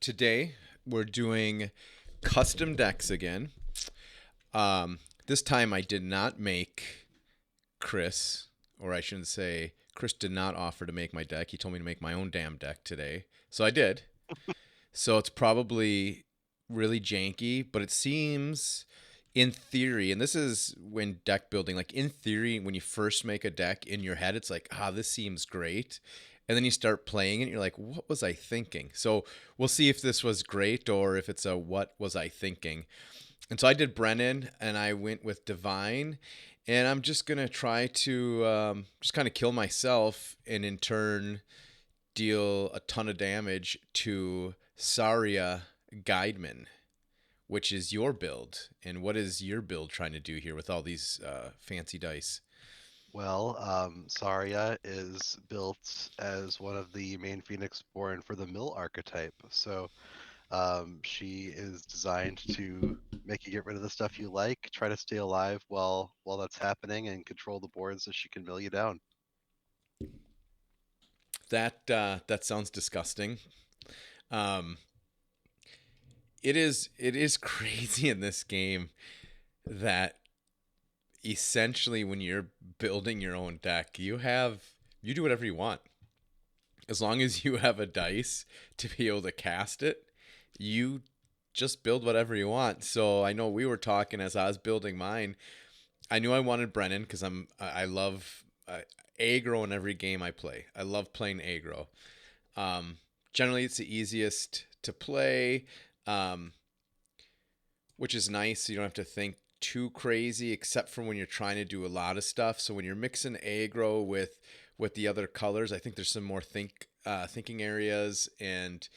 today we're doing custom decks again. This time I did not make Chris, or I shouldn't say, Chris did not offer to make my deck. He told me to make my own damn deck today. So I did. So it's probably really janky, but it seems in theory, and this is when deck building, like in theory, when you first make a deck in your head, it's like, this seems great. And then you start playing it, and you're like, what was I thinking? So we'll see if this was great or if it's a what was I thinking. And so I did Brennen, and I went with Divine, and I'm just gonna try to just kind of kill myself, and in turn deal a ton of damage to Saria Guideman, which is your build. And what is your build trying to do here with all these fancy dice? Well, Saria is built as one of the main Phoenixborn for the mill archetype. So she is designed to make you get rid of the stuff you like, try to stay alive while that's happening, and control the board so she can mill you down. That sounds disgusting. Um, it is crazy in this game that essentially when you're building your own deck, you do whatever you want. As long as you have a dice to be able to cast it, you just build whatever you want. So I know we were talking as I was building mine. I knew I wanted Brennen because I love aggro in every game I play. I love playing aggro. Generally, it's the easiest to play, um, which is nice. You don't have to think too crazy, except for when you're trying to do a lot of stuff. So when you're mixing aggro with the other colors, I think there's some more thinking areas, and it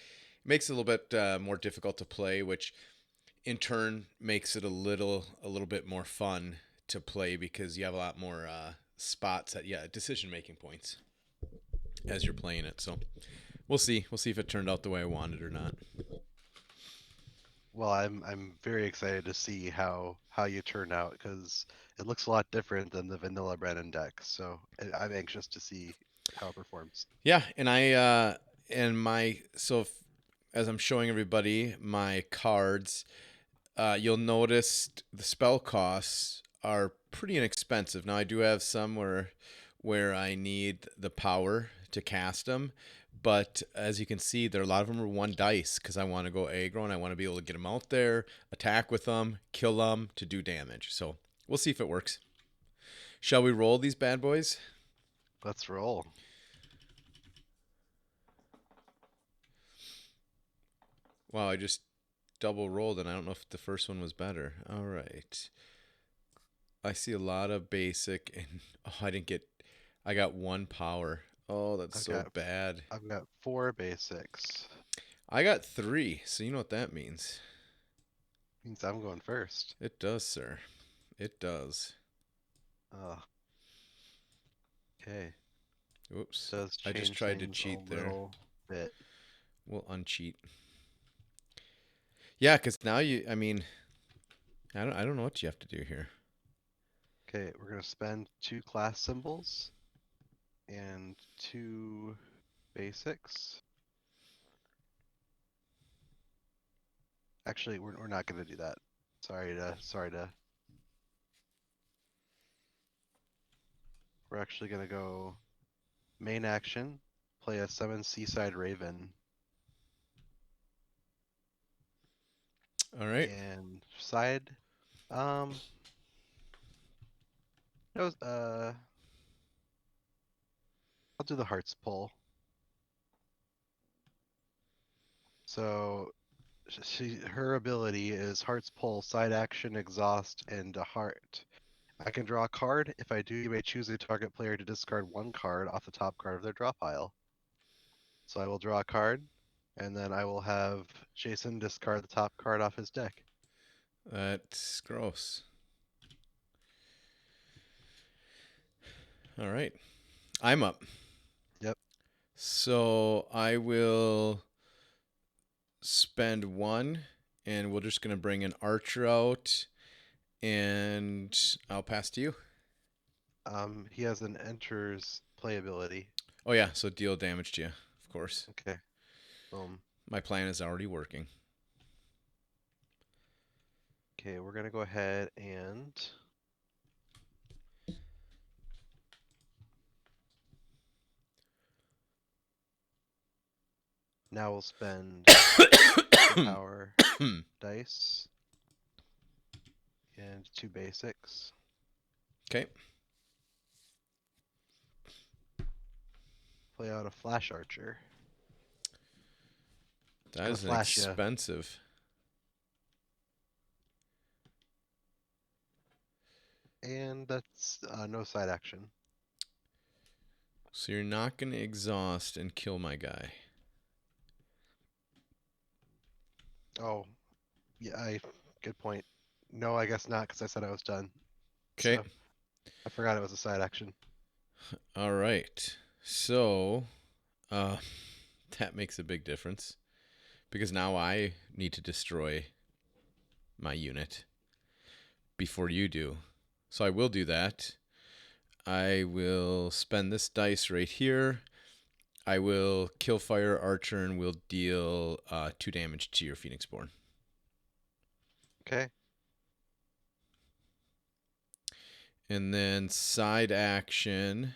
makes it a little bit more difficult to play, which in turn makes it a little bit more fun to play because you have a lot more spots at decision making points as you're playing it. So we'll see if it turned out the way I wanted or not. Well, I'm very excited to see how you turn out because it looks a lot different than the vanilla Brennen deck. So I'm anxious to see how it performs. Yeah, and I and my so if, as I'm showing everybody my cards, you'll notice the spell costs are pretty inexpensive. Now I do have some where I need the power to cast them, but as you can see, there are a lot of them are one dice because I want to go aggro and I want to be able to get them out there, attack with them, kill them to do damage. So we'll see if it works. Shall we roll these bad boys? Let's roll. Wow, I just double rolled and I don't know if the first one was better. All right. I see a lot of basic and I got one power. Oh, that's I've so got bad. I've got four basics. I got three, so you know what that means. Means I'm going first. It does, sir. It does. Uh, okay. Oops. Does I just change tried to things a cheat there. little bit. We'll uncheat. Yeah, because now I don't know what you have to do here. Okay, we're gonna spend two class symbols and two basics. Actually, we're not gonna do that. Sorry to. We're actually gonna go main action, play a summon Seaside Raven, All right. and side. Um, no, I'll do the Hearts pull. So her ability is Heart's Pull, side action, exhaust, and a heart. I can draw a card. If I do, you may choose a target player to discard one card off the top card of their draw pile. So I will draw a card, and then I will have Jason discard the top card off his deck. That's gross. All right. I'm up. Yep. So I will spend one, and we're just gonna bring an archer out, and I'll pass to you. He has an enters play ability. Oh yeah, so deal damage to you, of course. Okay. Boom. My plan is already working. Okay, we're gonna go ahead and now we'll spend some power dice and 2 basics. Okay. Play out a flash archer. That Gonna is an flash you. expensive. And that's no side action. So you're not going to exhaust and kill my guy. Oh, yeah, good point. No, I guess not, because I said I was done. Okay. So I forgot it was a side action. All right. So that makes a big difference because now I need to destroy my unit before you do. So I will do that. I will spend this dice right here. I will kill fire archer and will deal 2 damage to your Phoenixborn. Okay. And then side action,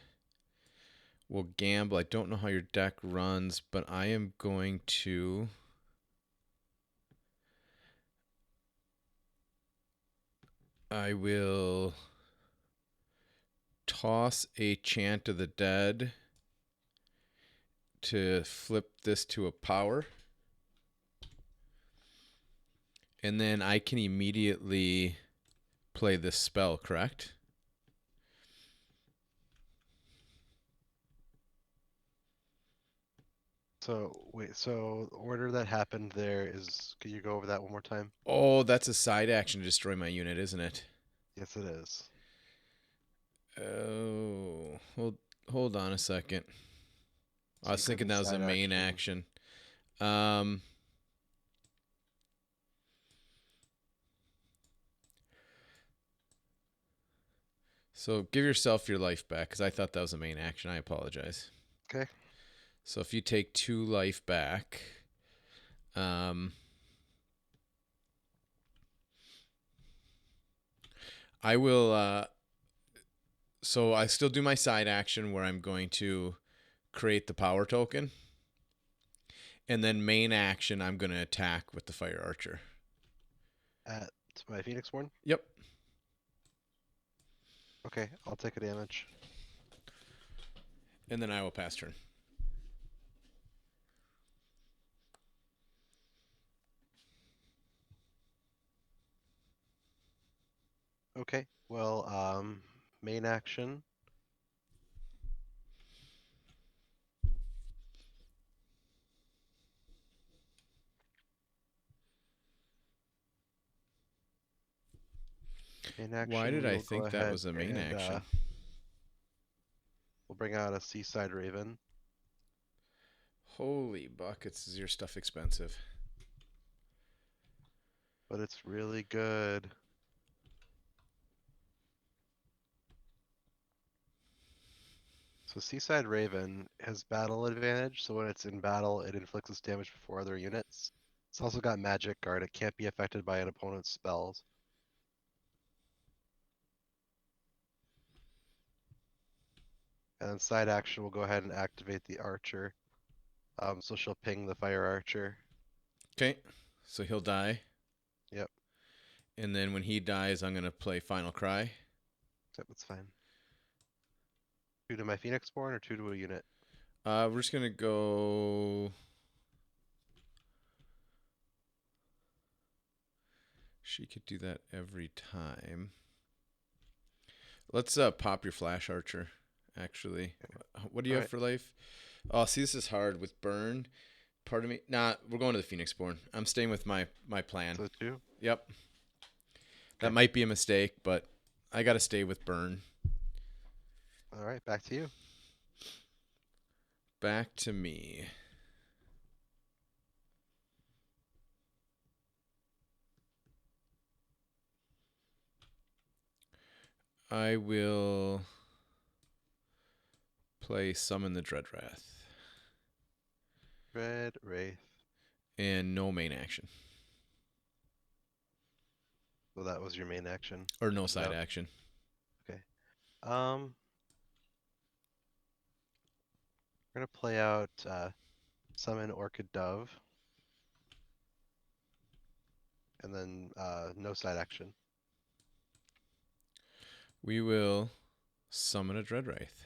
we'll gamble. I don't know how your deck runs, but I am going to. I will toss a Chant of the Dead to flip this to a power. And then I can immediately play this spell, correct? So wait, so the order that happened there is, could you go over that one more time? Oh, that's a side action to destroy my unit, isn't it? Yes, it is. Oh, hold on a second. I So you was thinking couldn't that was a side main action. Um, so give yourself your life back because I thought that was a main action. I apologize. Okay. So if you take 2 life back, um, I will. So I still do my side action where I'm going to create the power token, and then main action I'm going to attack with the fire archer. At my Phoenixborn? Yep. Okay, I'll take a damage. And then I will pass turn. Okay, well, main action. Main Why action, did we I will go think that ahead was a main and action? we'll bring out a Seaside Raven. Holy buckets, is your stuff expensive? But it's really good. So Seaside Raven has battle advantage, so when it's in battle, it inflicts its damage before other units. It's also got Magic Guard. It can't be affected by an opponent's spells. And then side action, we'll go ahead and activate the Archer. So she'll ping the Fire Archer. Okay, so he'll die. Yep, And then when he dies, I'm going to play Final Cry. yep, that's fine. 2 to my Phoenixborn or 2 to a unit? We're just going to go. She could do that every time. Let's pop your Flash Archer, actually. What do you have Alright, for life? Oh, see, this is hard with burn. Part of me. Nah, we're going to the Phoenixborn. I'm staying with my plan. so 2? Yep. That Okay. might be a mistake, but I got to stay with burn. Alright, back to you. Back to me. I will play Summon the Dreadwrath. Red Wraith. and no main action. So that was your main action. Or no side No. action. Okay. We're gonna play out summon Orchid Dove, and then no side action. We will summon a Dread Wraith.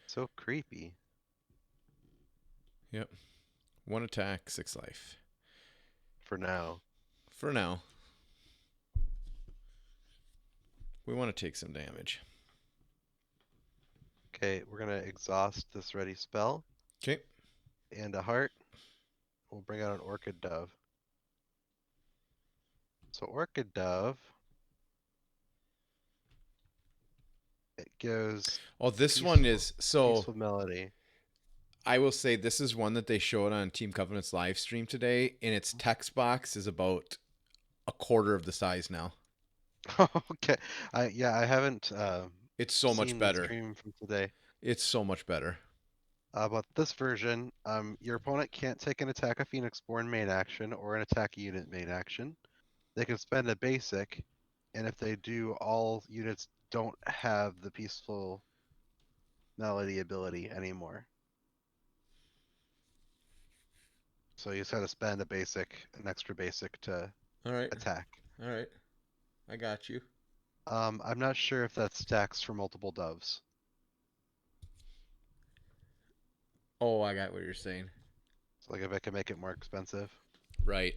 So creepy. Yep. 1 attack, 6 life. For now. For now. We want to take some damage. Okay, we're gonna exhaust this ready spell. Okay. And a heart. We'll bring out an Orchid Dove. So Orchid Dove, it goes Oh, this one is peaceful melody. I will say this is one that they showed on Team Covenant's live stream today, and its text box is about a quarter of the size now. Okay, I haven't It's so much seen the better. stream from today. It's so much better. But this version, your opponent can't take an attack a Phoenixborn main action or an attack unit main action. They can spend a basic, and if they do, all units don't have the peaceful melody ability anymore. So you just got to spend a basic, an extra basic to All right. attack. All right. I got you. I'm not sure if that stacks for multiple doves. Oh, I got what you're saying. So like if I can make it more expensive. Right.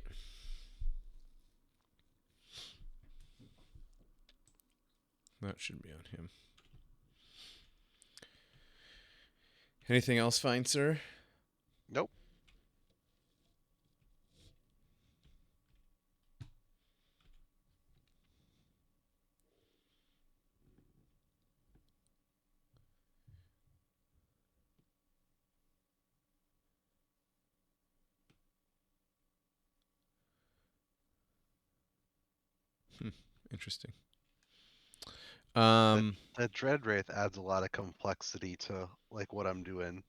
That should be on him. Anything else fine, sir? Nope. Interesting. The Dread Wraith adds a lot of complexity to like what I'm doing.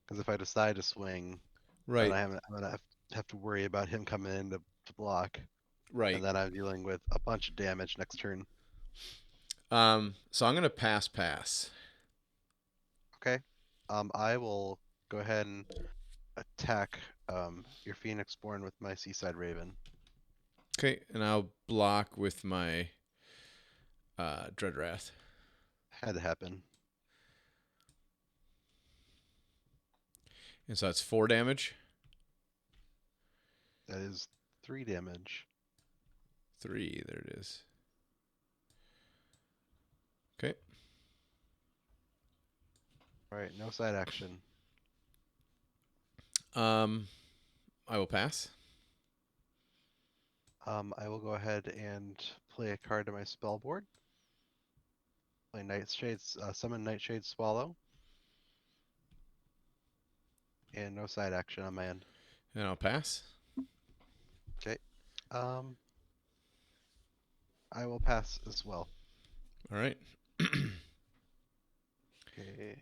Because if I decide to swing, then Right. I'm gonna have to worry about him coming in to block, Right. and then I'm dealing with a bunch of damage next turn. So I'm gonna pass. Okay. I will go ahead and attack your Phoenixborn with my Seaside Raven. Okay, and I'll block with my Dread Wrath. Had to happen. And so that's 4 damage. That is 3 damage. 3, there it is. Okay. Alright, no side action. I will pass. I will go ahead and play a card to my spell board. Play Nightshades, summon Nightshade Swallow. And no side action on my end. And I'll pass. Okay. I will pass as well. All right. Okay.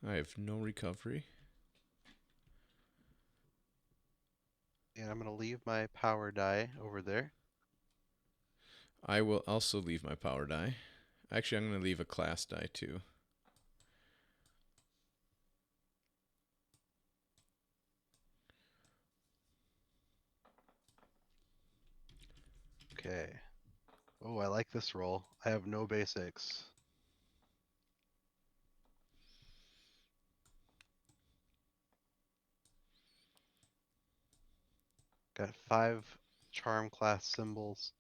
I have no recovery. And I'm going to leave my power die over there. I will also leave my power die. Actually, I'm going to leave a class die too. Okay. Oh, I like this roll. I have no basics. Got 5 charm class symbols.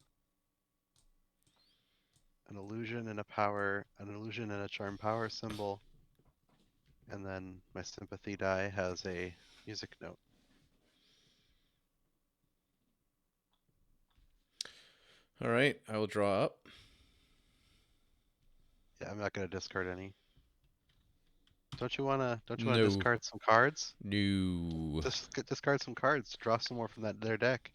An illusion and a power, an illusion and a charm power symbol. And then my sympathy die has a music note. All right. I will draw up. Yeah, I'm not going to discard any. Don't you wanna No. discard some cards? No. Discard some cards to draw some more from their deck.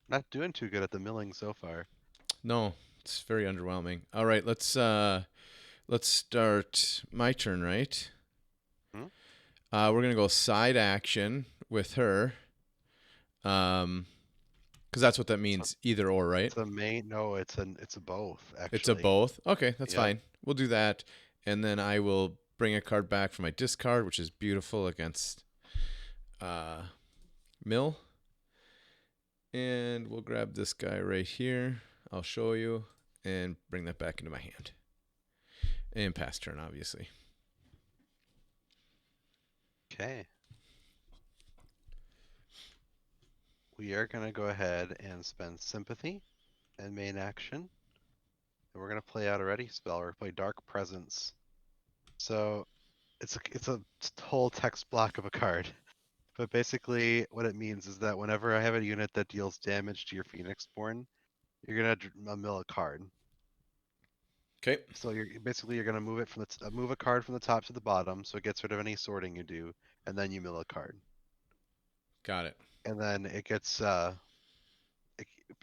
Not doing too good at the milling so far. No. It's very underwhelming. All right, let's start my turn, right? Hmm? We're gonna go side action with her. Because that's what that So means, either or, right? it's a main. No, it's a both It's a actually. both. Okay, that's Yep. fine. We'll do that, and then I will bring a card back from my discard, which is beautiful against uh, Mill, and we'll grab this guy right here. I'll show you and bring that back into my hand, and pass turn, obviously. Okay. We are gonna go ahead and spend sympathy and main action, and we're gonna play out a ready spell. We're gonna play Dark Presence. So it's a whole text block of a card. But basically, what it means is that whenever I have a unit that deals damage to your Phoenixborn, you're gonna mill a card. Okay, So you're gonna move it from move a card from the top to the bottom, so it gets rid of any sorting you do, and then you mill a card, got it. and then it gets it,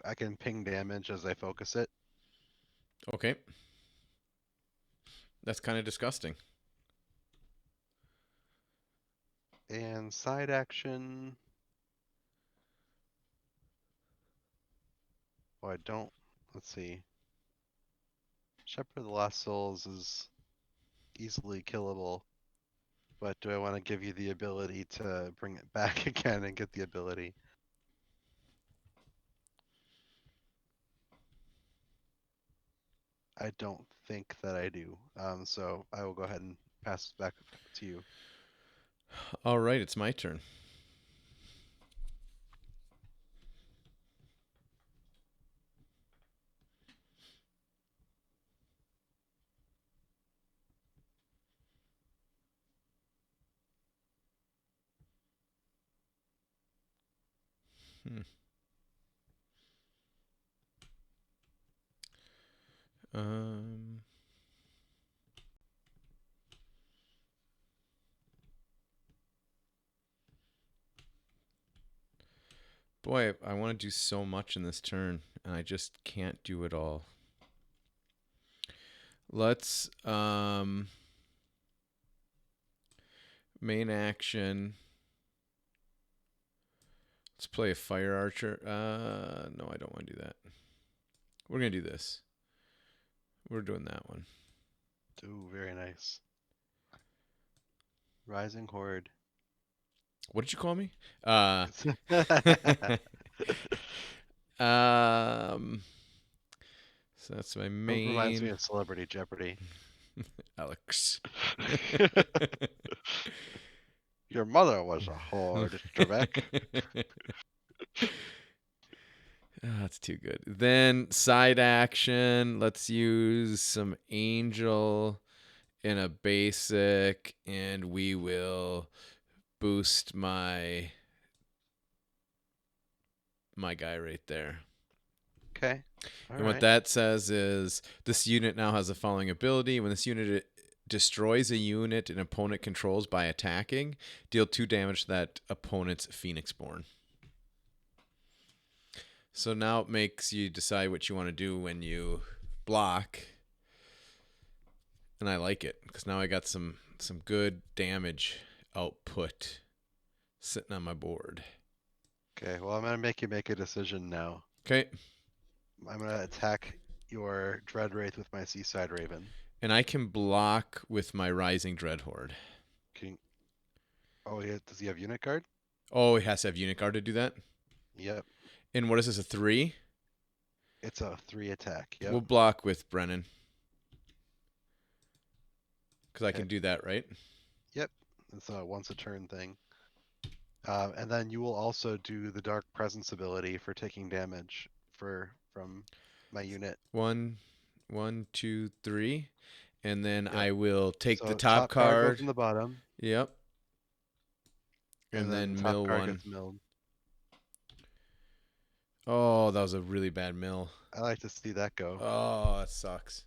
I can ping damage as I focus it. Okay, that's kind of disgusting. And side action. Oh, I don't. Let's see. Shepherd of the Lost Souls is easily killable, but do I want to give you the ability to bring it back again and get the ability? I don't think that I do. So I will go ahead and pass it back to you. All right, it's my turn. Hmm. Um, Boy, I want to do so much in this turn, and I just can't do it all. Let's main action. Let's play a fire archer. No, I don't want to do that. We're gonna do this. We're doing that one. Ooh, very nice. Rising Horde. What did you call me? Um. So that's my Reminds me main of Celebrity Jeopardy. Alex. Your mother was a horde, Trebek. That's too good. Then side action. Let's use some angel in a basic, and we will boost my guy right there. Okay. All And what right. that says is this unit now has the following ability. When this unit destroys a unit an opponent controls by attacking, deal 2 damage to that opponent's Phoenixborn. So now it makes you decide what you want to do when you block. And I like it because now I got some good damage output sitting on my board. Okay. Well, I'm gonna make you make a decision now. Okay. I'm gonna attack your Dreadwraith with my Seaside Raven. And I can block with my Rising Dreadhorde. Can Oh, yeah. Does he have unit guard? Oh, it has to have unit guard to do that. Yep. And what is this, a 3? It's a 3 attack. Yep. We'll block with Brennen. Because I Okay. can do that, right? Yep. It's a once a turn thing. And then you will also do the Dark Presence ability for taking damage from my unit. One, 2, 3. And then Yep. I will take the So top top card goes card. in the bottom, Yep. and And then then top mill card 1. gets milled. Oh, that was a really bad mill. I like to see that go. Oh, that sucks.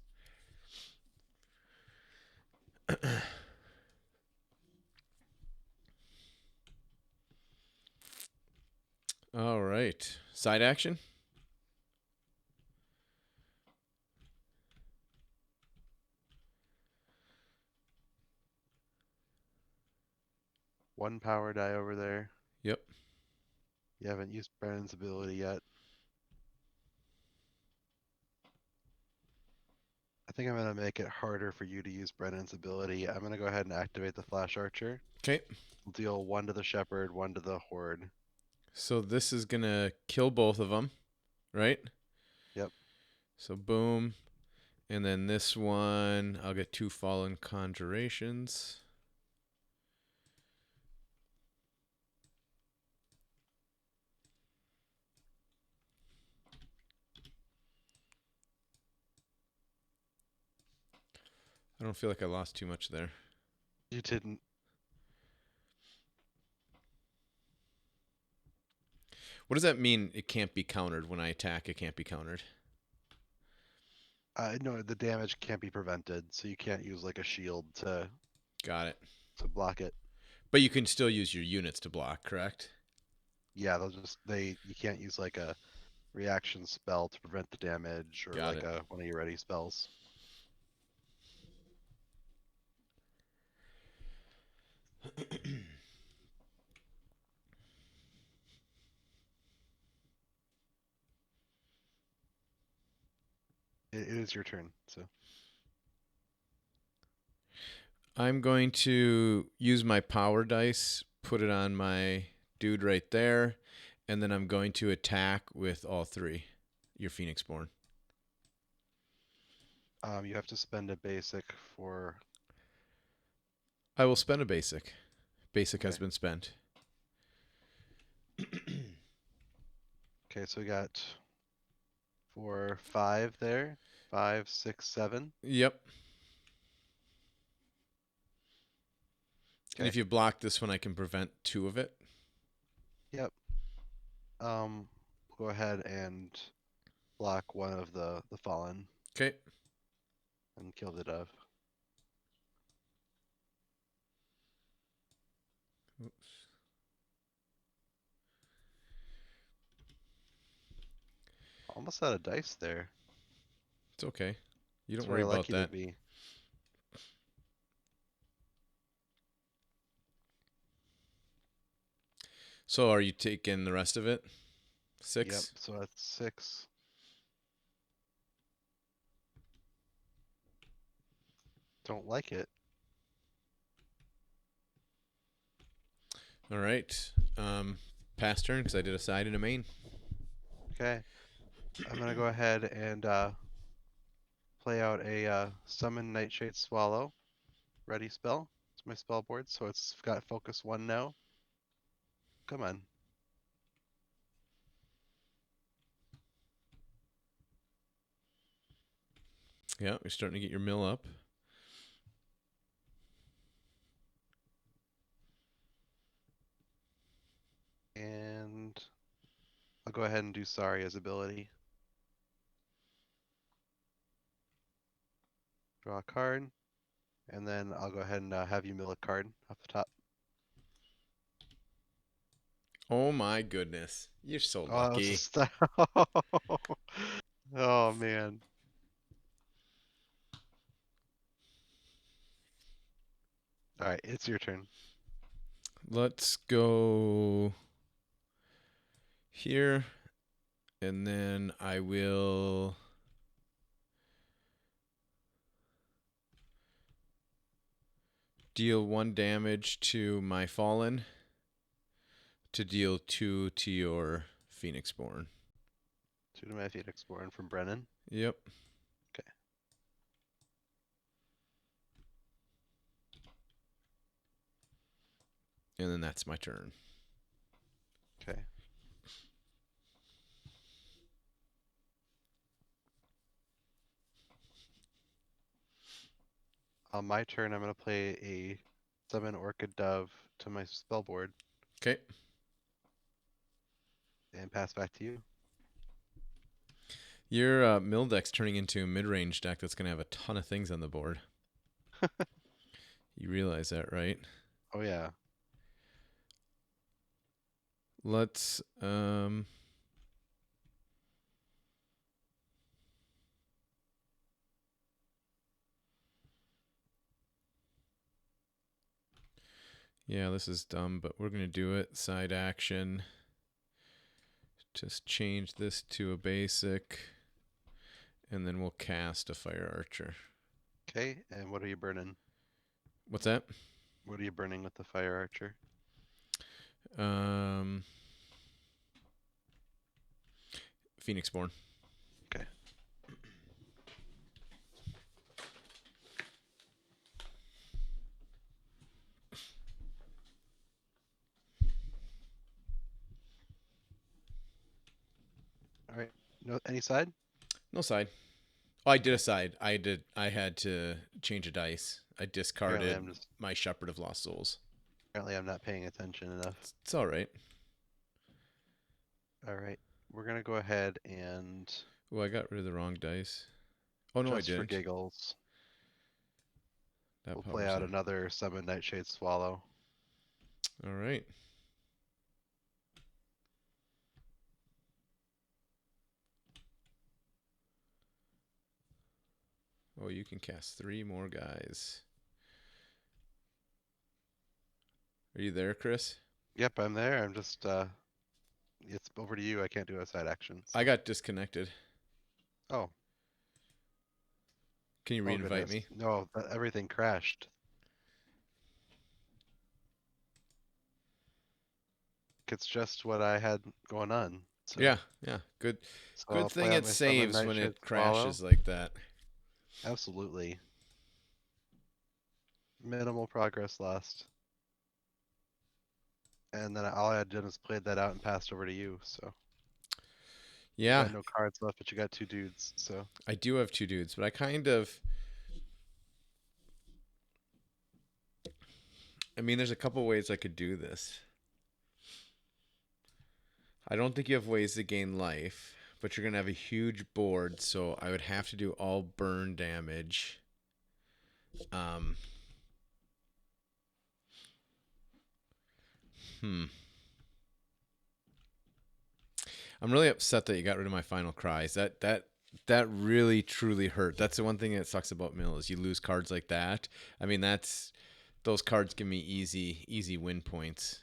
All right. Side action. One power die over there. Yep. You haven't used Brennan's ability yet. I think I'm going to make it harder for you to use Brennan's ability. I'm going to go ahead and activate the Flash Archer. Okay. We'll deal 1 to the Shepherd, 1 to the Horde. So this is going to kill both of them, right? Yep. So boom. And then this one, I'll get 2 Fallen Conjurations. I don't feel like I lost too much there. You didn't. What does that mean? It can't be countered when I attack. It can't be countered. No, the damage can't be prevented, so you can't use like a shield Got it. to block it. But you can still use your units to block, correct? Yeah, you can't use like a reaction spell to prevent the damage or Got like it. one of your ready spells. It is your turn, so I'm going to use my power dice, put it on my dude right there, and then I'm going to attack with all 3. Your Phoenixborn. you have to spend a basic for. I will spend a basic. Basic has Okay. been spent. Okay, so we got 4, 5 there. 5, 6, 7. Yep. And Okay. if you block this one, I can prevent 2 of it. Yep. We'll go ahead and block one of the fallen Okay. and kill the dove. Oops. Almost out of dice there. It's okay. You That's don't where worry I like about you to that. be. So are you taking the rest of it? Yep, 6? so that's 6. Don't like it. All right. Pass turn because I did a side and a main. Okay. I'm gonna go ahead and play out a summon Nightshade Swallow. Ready spell. It's my spell board, so it's got focus 1 now. Come on. Yeah, you're starting to get your mill up. And I'll go ahead and do Saria's ability. Draw a card. And then I'll go ahead and have you mill a card off the top. Oh my goodness. You're so Oh, that was a lucky. style. Oh, man. All right, it's your turn. Let's go here. And then I will deal 1 damage to my fallen to deal 2 to your Phoenixborn. 2 to my Phoenixborn from Brennen. Yep. Okay. And then that's my turn. Okay. On my turn, I'm going to play a summon Orchid Dove to my spell board Okay. and pass back to you. Your mill deck's turning into a mid-range deck that's going to have a ton of things on the board. You realize that, right? Oh yeah. Let's yeah, this is dumb, but we're gonna do it. Side action. Just change this to a basic, and then we'll cast a fire archer. Okay, and what are you burning? What's that? What are you burning with the fire archer? Um, Phoenixborn. Okay. All right. No, any side? No side. Oh, I did a side. I did. I had to change a dice. I Apparently, discarded my Shepherd of Lost Souls. apparently I'm not paying attention enough. It's all right. All right, we're gonna go ahead and Oh, I got rid of the wrong dice. Oh no, I just for didn't. giggles, That we'll play powers out up. another Summon Nightshade Swallow. All right. Oh, you can cast 3 more guys. Are you there, Chris? Yep, I'm there. I'm just it's over to you. I can't do a side action. I So. got disconnected. Oh, Can you oh re-invite goodness. me? No, everything crashed. It's just what I had going on. Yeah, yeah. Good So good I'll thing play out it my Summon saves when Nightshade it Swallow. crashes like that. Absolutely. Minimal progress lost. And then all I had done is played that out and passed over to you. So you Yeah, got no cards left, but you got 2 dudes. So I do have 2 dudes, but I mean, there's a couple ways I could do this. I don't think you have ways to gain life, but you're going to have a huge board, so I would have to do all burn damage. Um, hmm. I'm really upset that you got rid of my final cries. That really truly hurt. That's the one thing that sucks about Mill is you lose cards like that. I mean, those cards give me easy win points.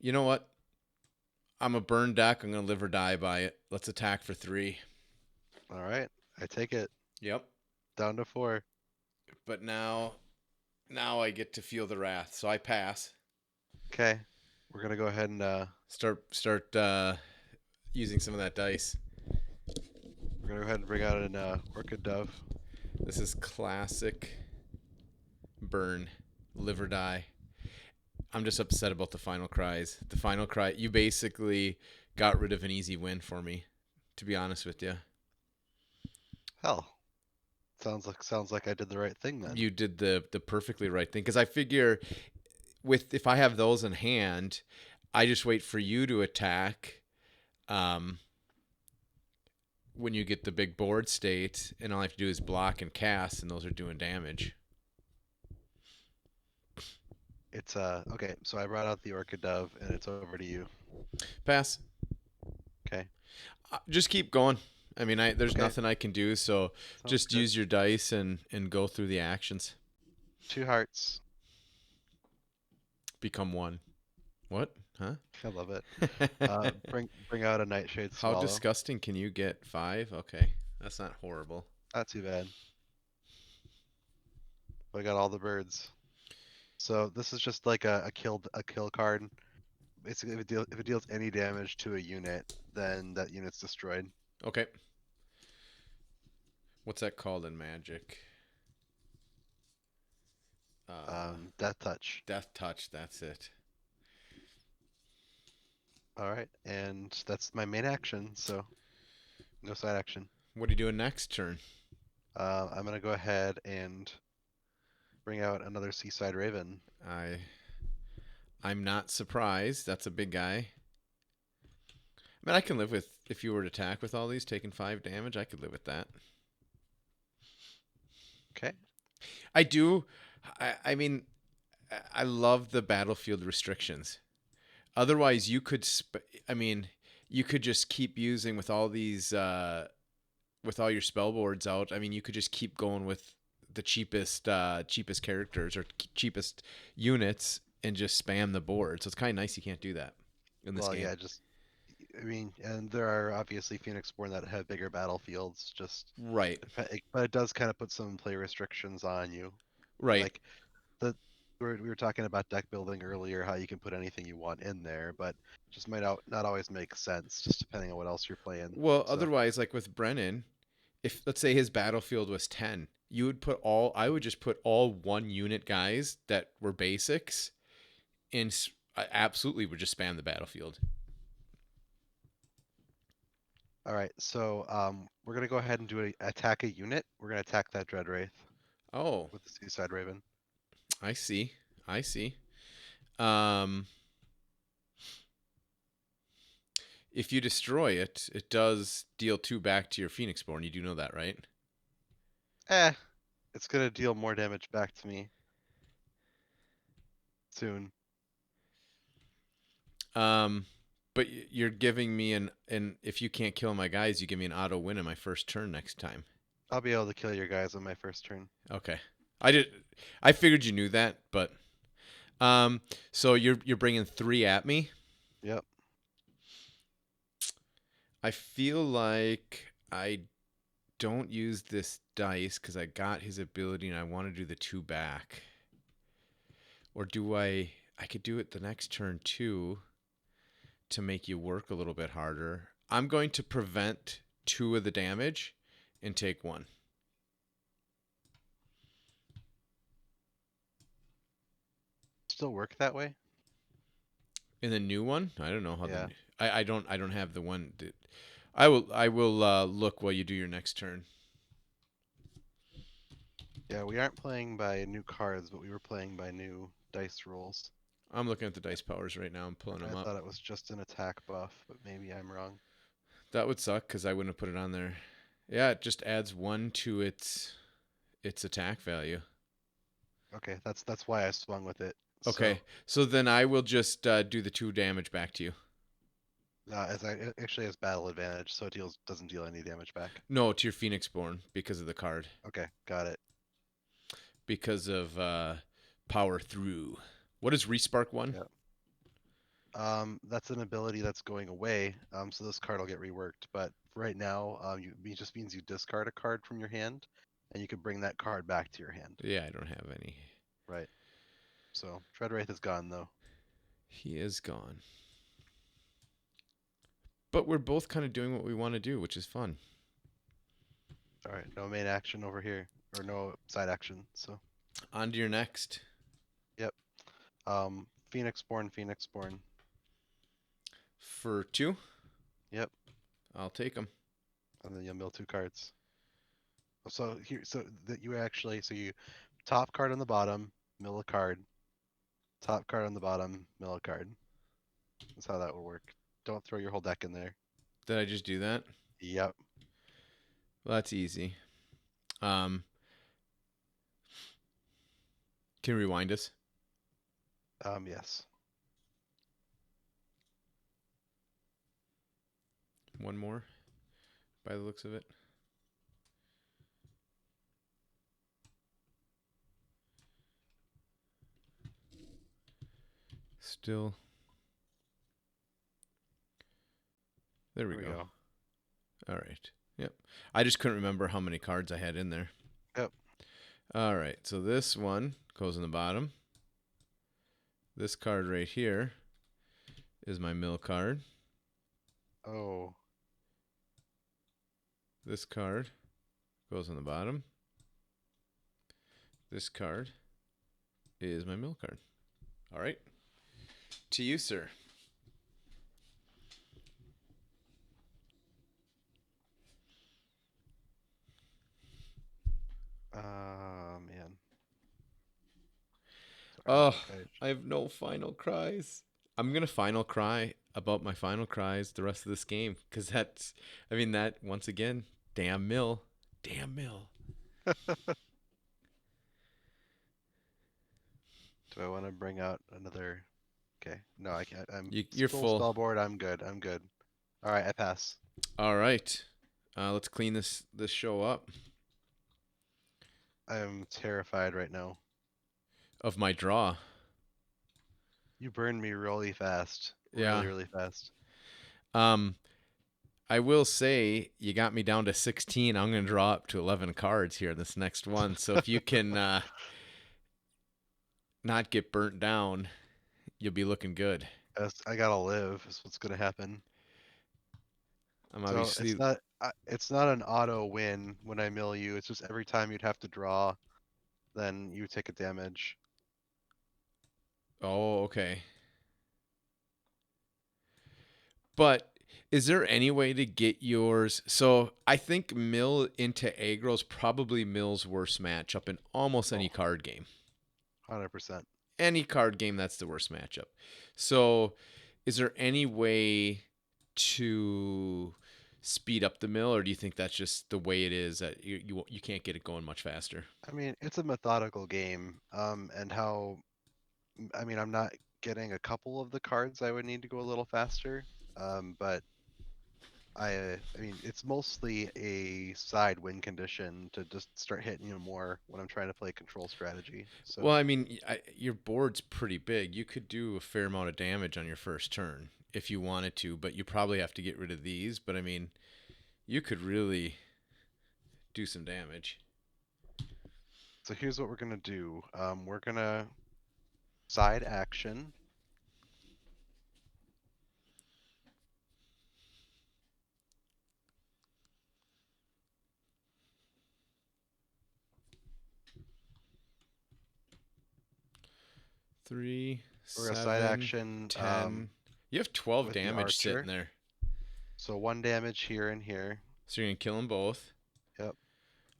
You know what? I'm a burn deck. I'm gonna live or die by it. Let's attack for 3. all right, I take it Yep. down to 4. But now I get to feel the wrath, so I pass. Okay, we're gonna go ahead and Start using some of that dice. we're gonna go ahead and bring out an Orchid Dove. This is classic burn, live or die. I'm just upset about the final cries. The final cry, you basically got rid of an easy win for me, to be honest with you. Hell, sounds like I did the right thing then. You did the perfectly right thing because I figure if I have those in hand, I just wait for you to attack. When you get the big board state, and all I have to do is block and cast, and those are doing damage. It's okay. So I brought out the Orchid Dove, and it's over to you. Pass. Okay. Just keep going. I mean, there's Okay. nothing I can do, so Sounds just good. use your dice and go through the actions. 2 hearts. Become 1. What? Huh? I love it. Bring out a Nightshade How Swallow. disgusting can you get? 5? Okay, that's not horrible. Not too bad. But I got all the birds. So this is just like a kill card. Basically, if it deals any damage to a unit, then that unit's destroyed. Okay. What's that called in Magic? Death Touch. Death Touch. That's it. All right, and that's my main action. So no side action. What are you doing next turn? I'm gonna go ahead and bring out another Seaside Raven. I'm not surprised. That's a big guy. I mean, I can live with if you were to attack with all these, taking 5 damage, I could live with that. Okay. I do. I mean, I love the battlefield restrictions. Otherwise, you could. I mean, you could just keep using with all these, with all your spell boards out. I mean, you could just keep going with the cheapest characters or cheapest units and just spam the board. So it's kind of nice you can't do that in this Well, game. yeah, just I mean, and there are obviously Phoenixborn that have bigger battlefields. Right. But it does kind of put some play restrictions on you. Right. Like the we were talking about deck building earlier, how you can put anything you want in there, but just might not always make sense, just depending on what else you're playing. Well, So, otherwise, like with Brennen, if let's say his battlefield was 10, you would put all. I would just put all 1 unit guys that were basics, and I absolutely would just spam the battlefield. all right, so we're gonna go ahead and attack a unit. We're gonna attack that Dread Wraith Oh, with the Seaside Raven. I see. I see. Um, if you destroy it, it does deal 2 back to your Phoenixborn. You do know that, right? Eh, it's gonna deal more damage back to me soon. Um, but you're giving me an if you can't kill my guys, you give me an auto win in my first turn next time. I'll be able to kill your guys on my first turn. Okay. I did. I figured you knew that, but so you're bringing 3 at me. Yep. I feel like I don't use this dice because I got his ability and I want to do the 2 back. Or do I? I could do it the next turn too to make you work a little bit harder. I'm going to prevent 2 of the damage and take 1. Still work that way? In the new one, I don't know how Yeah. I don't have the one that I will look while you do your next turn. Yeah, we aren't playing by new cards, but we were playing by new dice rolls. I'm looking at the dice powers right now. I'm pulling I them up. thought it was just an attack buff, but maybe I'm wrong. That would suck because I wouldn't have put it on there. Yeah, it just adds 1 to its attack value. Okay, that's why I swung with it. Okay, so then I will just do the 2 damage back to you. It actually has battle advantage, so it doesn't deal any damage back. No, to your Phoenixborn because of the card. Okay, got it. Because of power through. What is Respark 1? Yeah. That's an ability that's going away. So this card will get reworked. But right now, it just means you discard a card from your hand, and you can bring that card back to your hand. Yeah, I don't have any. Right. So Dreadwraith is gone though. He is gone. But we're both kind of doing what we want to do, which is fun. All right, no main action over here, or no side action. So On to your next. yep. Phoenixborn. For 2? Yep. I'll take them. And then you'll mill 2 cards. So here, so you top card on the bottom, mill a card. Top card on the bottom, mill a card. That's how that will work. Don't throw your whole deck in there. Did I just do that? Yep. Well, that's easy. Can you rewind us? Yes. One more, by the looks of it. Still. There we go. All right. Yep. I just couldn't remember how many cards I had in there. Yep. All right. So this one goes in the bottom. This card right here is my mill card. Oh. This card goes on the bottom. This card is my mill card. All right. To you, sir. Man. Sorry, Oh, okay. I have no final cries. I'm gonna final cry about my final cries the rest of this game because that once again, damn mill. Do I want to bring out another? Okay, no, I can't. I'm You're full full. spell board. I'm good. I'm good. All right, I pass. All right, let's clean this show up I'm terrified right now. of my draw. You burned me really fast, Yeah. really fast. Um, I will say you got me down to 16. I'm gonna draw up to 11 cards here in this next one. So if you can not get burnt down, you'll be looking good. I gotta live. Is what's gonna happen. I'm So obviously. it's not an auto win when I mill you. It's just every time you'd have to draw, then you take a damage. Oh, okay. But is there any way to get yours? So I think mill into aggro is probably mill's worst matchup in almost any Oh, card game. 100%. Any card game, that's the worst matchup. So is there any way to speed up the mill, or do you think that's just the way it is that you can't get it going much faster? I mean, it's a methodical game. And how I mean, I'm not getting a couple of the cards I would need to go a little faster. But I mean, it's mostly a side win condition to just start hitting you more when I'm trying to play control strategy. Well, So I mean, your board's pretty big. You could do a fair amount of damage on your first turn if you wanted to, but you probably have to get rid of these. But I mean, you could really do some damage. so here's what we're gonna do. We're gonna side action. Three, We're gonna side 7, action 10. You have 12 with the damage sitting archer. there. So 1 damage here and here. So you're going to kill them both. Yep.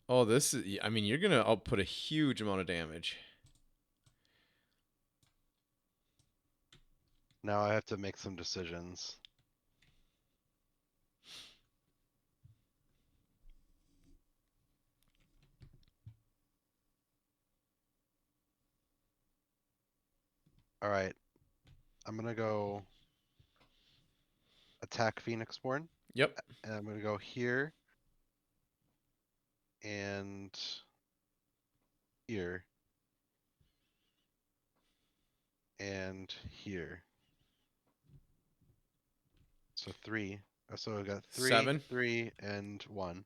Oh, this is, I mean, you're going to output a huge amount of damage. Now I have to make some decisions. All right. I'm gonna go attack Phoenixborn, Yep. and I'm gonna go here and here and here. So three. So I got three, 7. 3, and 1.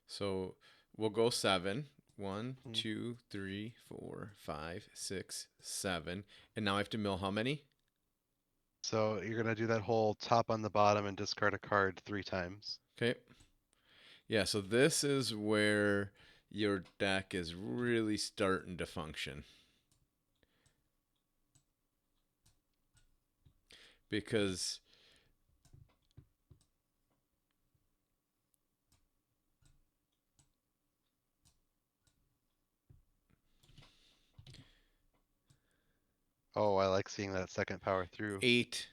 So we'll go 7. 1, Hmm. 2, 3, 4, 5, 6, 7. And now I have to mill how many? So you're gonna do that whole top on the bottom and discard a card 3 times. Okay. Yeah, so this is where your deck is really starting to function. Because Oh, I like seeing that second power through. 8.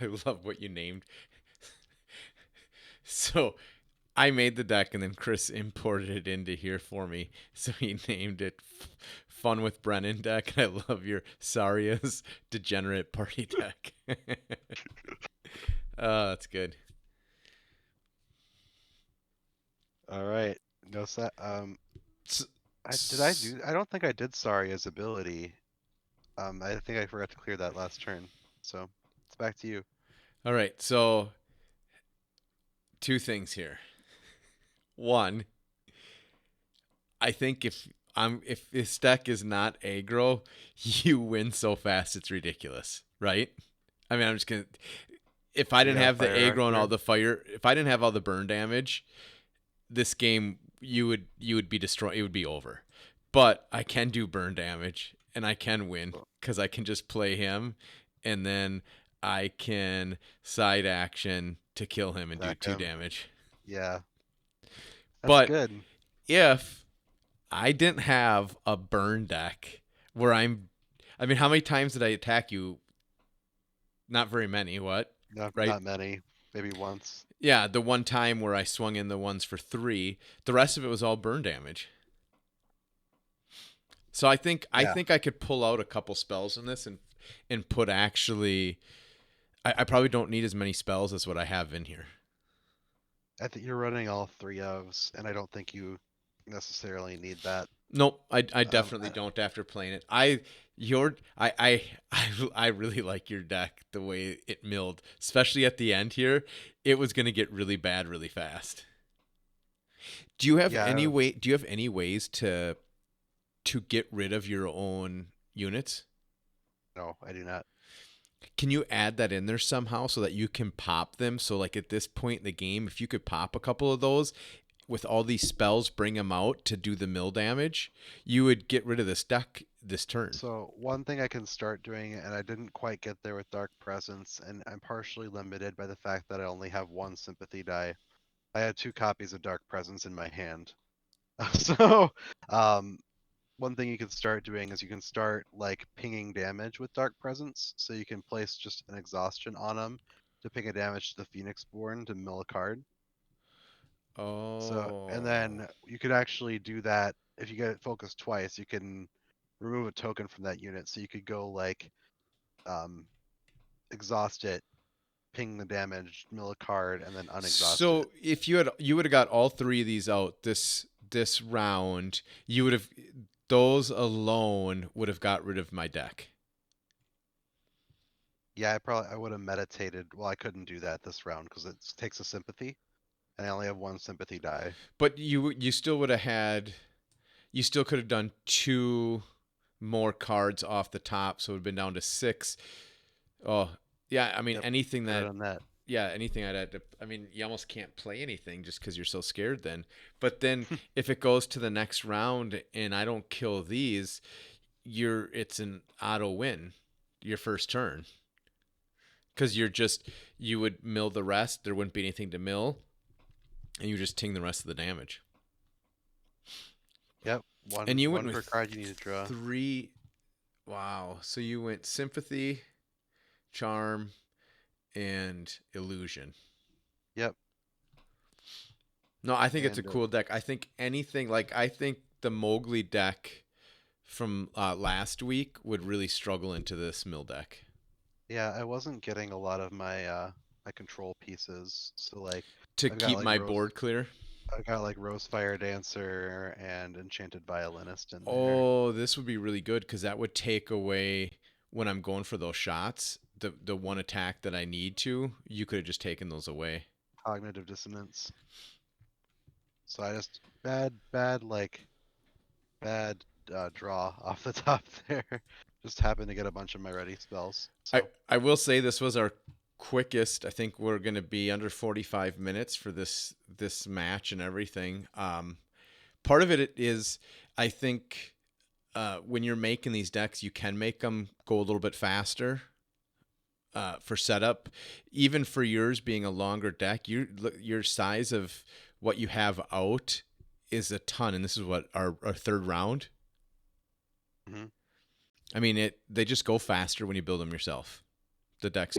I love what you named. So I made the deck and then Chris imported it into here for me. So he named it Fun with Brennen deck. And I love your Saria's Degenerate Party deck. Oh, that's good. All right. No set. I don't think I did Saria's ability. I think I forgot to clear that last turn. So it's back to you. All right. So two things here. One, I think if this deck is not aggro, you win so fast it's ridiculous, right? I mean, I'm just gonna. If I You didn't got a have the fire aggro and all archer. the fire, if I didn't have all the burn damage, this game you would be destroyed. It would be over. But I can do burn damage and I can win Cool. because I can just play him, and then I can side action to kill him and do Attack 2 him. damage. Yeah, that's But good. if I didn't have a burn deck where I mean, how many times did I attack you? Not very many, what? Not Right? not many, maybe once. Yeah, the one time where I swung in the ones for 3, the rest of it was all burn damage. So I Yeah, think I could pull out a couple spells in this and put actually I probably don't need as many spells as what I have in here. I think you're running all three ofs, and I don't think you necessarily need that. Nope, I Um, definitely I, don't after playing it. I really like your deck the way it milled, especially at the end here. It was gonna get really bad really fast. yeah, Do you have any ways to get rid of your own units? no, I do not. Can you add that in there somehow so that you can pop them? So like at this point in the game, if you could pop a couple of those with all these spells, bring them out to do the mill damage, you would get rid of this deck this turn. So one thing I can start doing, and I didn't quite get there with Dark Presence, and I'm partially limited by the fact that I only have one sympathy die. I had two copies of Dark Presence in my hand. So, um, one thing you can start doing is you can start like pinging damage with Dark Presence. So you can place just an exhaustion on them to ping a damage to the Phoenixborn to mill a card. So, and Oh. then you could actually do that if you get it focused twice, you can remove a token from that unit. So you could go like um, exhaust it, ping the damage, mill a card, and then unexhaust it. So if you would have got all 3 of these out this round, you would have those alone would have got rid of my deck. Yeah, I would have meditated. Well, I couldn't do that this round because it takes a sympathy, and I only have one sympathy die. But you still would have had you still could have done 2 more cards off the top, so it would have been down to 6. Oh, yeah, I mean Yep, anything could have that done that. anything I'd had to I mean, you almost can't play anything just cuz you're so scared then. But then if it goes to the next round and I don't kill these, it's an auto win your first turn. Cuz you would mill the rest, there wouldn't be anything to mill, and you just ting the rest of the damage. Yep, And you went one per with card you need to draw. 3. Wow. So you went sympathy, charm, and illusion. Yep, No, I think it's a and cool deck. I think anything like I think the Mowgli deck from last week would really struggle into this mill deck. yeah, I wasn't getting a lot of my control pieces. So like, To I've got keep like my board clear. Rose Fire Dancer and Enchanted Violinist in there. Oh, this would be really good because that would take away when I'm going for those shots. The one attack that I need to, you could have just taken those away. Cognitive Dissonance. So I just bad draw off the top there. Just happened to get a bunch of my ready spells. So I will say this was our quickest. I think we're going to be under 45 minutes for this match and everything. Part of it is I think when you're making these decks, you can make them go a little bit faster for setup. Even for yours being a longer deck, your size of what you have out is a ton, and this is what our third round. mhm. I mean, they just go faster when you build them yourself. The decks.